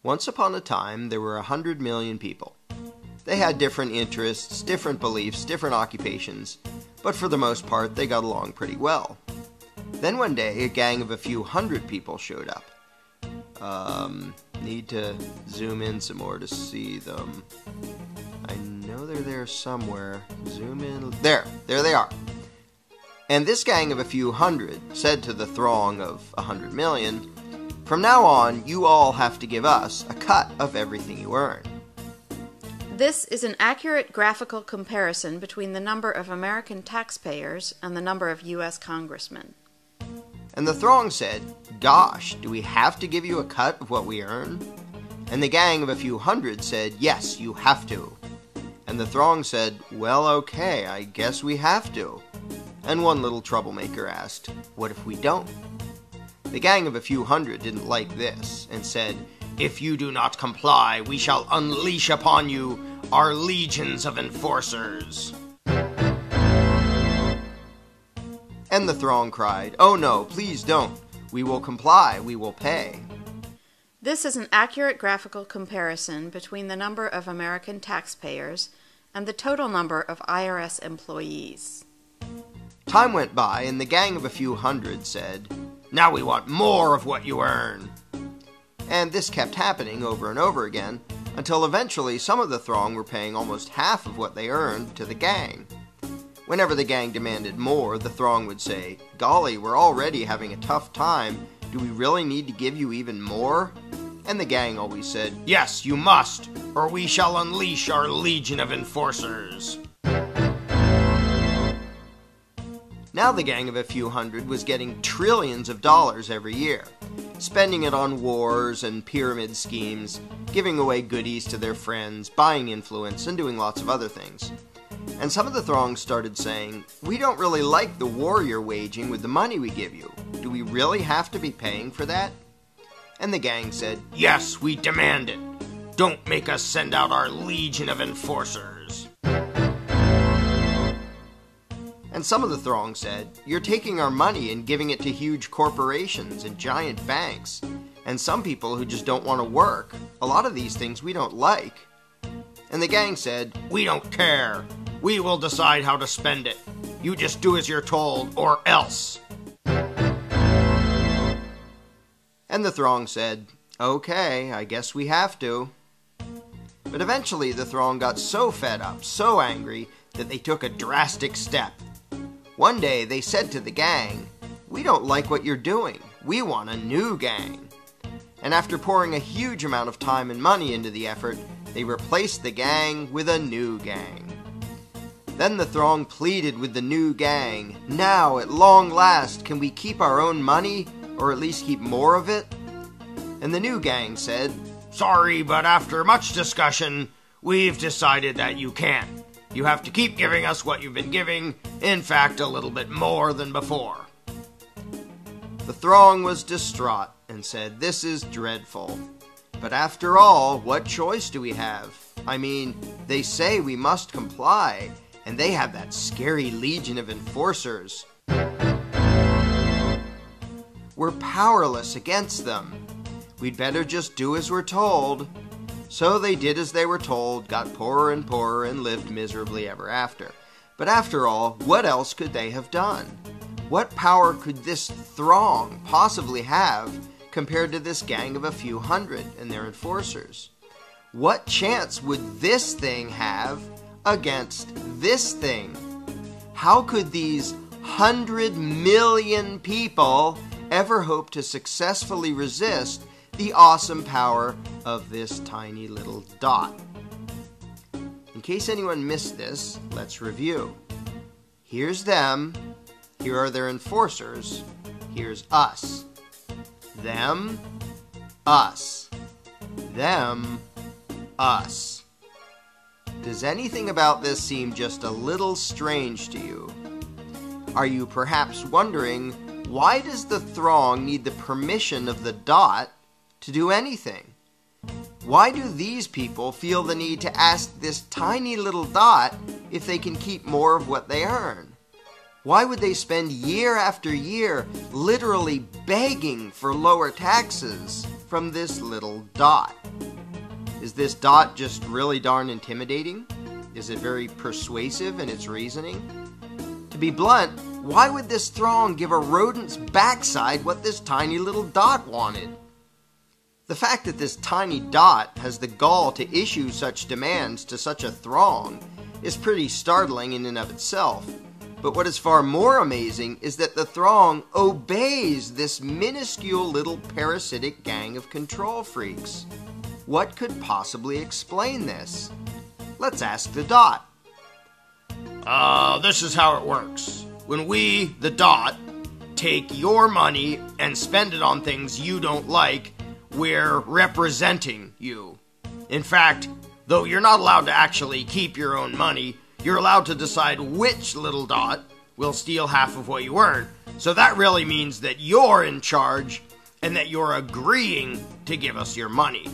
Once upon a time, there were 100 million people. They had different interests, different beliefs, different occupations, but for the most part, they got along pretty well. Then one day, a gang of a few hundred people showed up. Need to zoom in some more to see them. I know they're there somewhere. Zoom in. There they are. And this gang of a few hundred said to the throng of 100 million, "From now on, you all have to give us a cut of everything you earn." This is an accurate graphical comparison between the number of American taxpayers and the number of U.S. congressmen. And the throng said, "Gosh, do we have to give you a cut of what we earn?" And the gang of a few hundred said, "Yes, you have to." And the throng said, "Well, okay, I guess we have to." And one little troublemaker asked, "What if we don't?" The gang of a few hundred didn't like this, and said, "If you do not comply, we shall unleash upon you our legions of enforcers." And the throng cried, "Oh no, please don't. We will comply, we will pay." This is an accurate graphical comparison between the number of American taxpayers and the total number of IRS employees. Time went by, and the gang of a few hundred said, "Now we want more of what you earn." And this kept happening over and over again, until eventually some of the throng were paying almost half of what they earned to the gang. Whenever the gang demanded more, the throng would say, "Golly, we're already having a tough time. Do we really need to give you even more?" And the gang always said, "Yes, you must, or we shall unleash our legion of enforcers." Now the gang of a few hundred was getting trillions of dollars every year, spending it on wars and pyramid schemes, giving away goodies to their friends, buying influence, and doing lots of other things. And some of the throng started saying, "We don't really like the war you're waging with the money we give you. Do we really have to be paying for that?" And the gang said, "Yes, we demand it. Don't make us send out our legion of enforcers." And some of the throng said, "You're taking our money and giving it to huge corporations and giant banks, and some people who just don't want to work. A lot of these things we don't like." And the gang said, "We don't care. We will decide how to spend it. You just do as you're told, or else." And the throng said, "Okay, I guess we have to." But eventually the throng got so fed up, so angry, that they took a drastic step. One day they said to the gang, "We don't like what you're doing. We want a new gang." And after pouring a huge amount of time and money into the effort, they replaced the gang with a new gang. Then the throng pleaded with the new gang, "Now, at long last, can we keep our own money, or at least keep more of it?" And the new gang said, "Sorry, but after much discussion, we've decided that you can't. You have to keep giving us what you've been giving, in fact, a little bit more than before." The throng was distraught and said, "This is dreadful. But after all, what choice do we have? I mean, they say we must comply, and they have that scary legion of enforcers. We're powerless against them. We'd better just do as we're told." So they did as they were told, got poorer and poorer, and lived miserably ever after. But after all, what else could they have done? What power could this throng possibly have compared to this gang of a few hundred and their enforcers? What chance would this thing have against this thing? How could these 100 million people ever hope to successfully resist the awesome power of this tiny little dot? In case anyone missed this, let's review. Here's them. Here are their enforcers. Here's us. Them, us. Them, us. Does anything about this seem just a little strange to you? Are you perhaps wondering, why does the throng need the permission of the dot to do anything? Why do these people feel the need to ask this tiny little dot if they can keep more of what they earn? Why would they spend year after year literally begging for lower taxes from this little dot? Is this dot just really darn intimidating? Is it very persuasive in its reasoning? To be blunt, why would this throng give a rodent's backside what this tiny little dot wanted? The fact that this tiny dot has the gall to issue such demands to such a throng is pretty startling in and of itself. But what is far more amazing is that the throng obeys this minuscule little parasitic gang of control freaks. What could possibly explain this? Let's ask the dot. This is how it works. When we, the dot, take your money and spend it on things you don't like, we're representing you. In fact, though you're not allowed to actually keep your own money, you're allowed to decide which little dot will steal half of what you earn. So that really means that you're in charge and that you're agreeing to give us your money.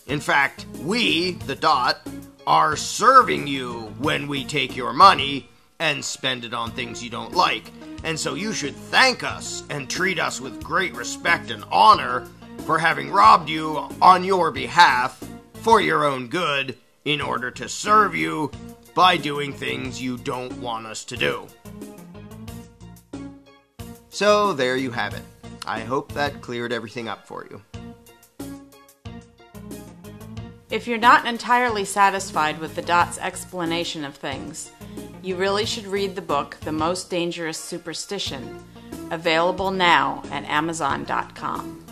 In fact, we, the dot, are serving you when we take your money and spend it on things you don't like. And so you should thank us and treat us with great respect and honor for having robbed you on your behalf for your own good in order to serve you by doing things you don't want us to do. So there you have it. I hope that cleared everything up for you. If you're not entirely satisfied with the dot's explanation of things, you really should read the book The Most Dangerous Superstition, available now at Amazon.com.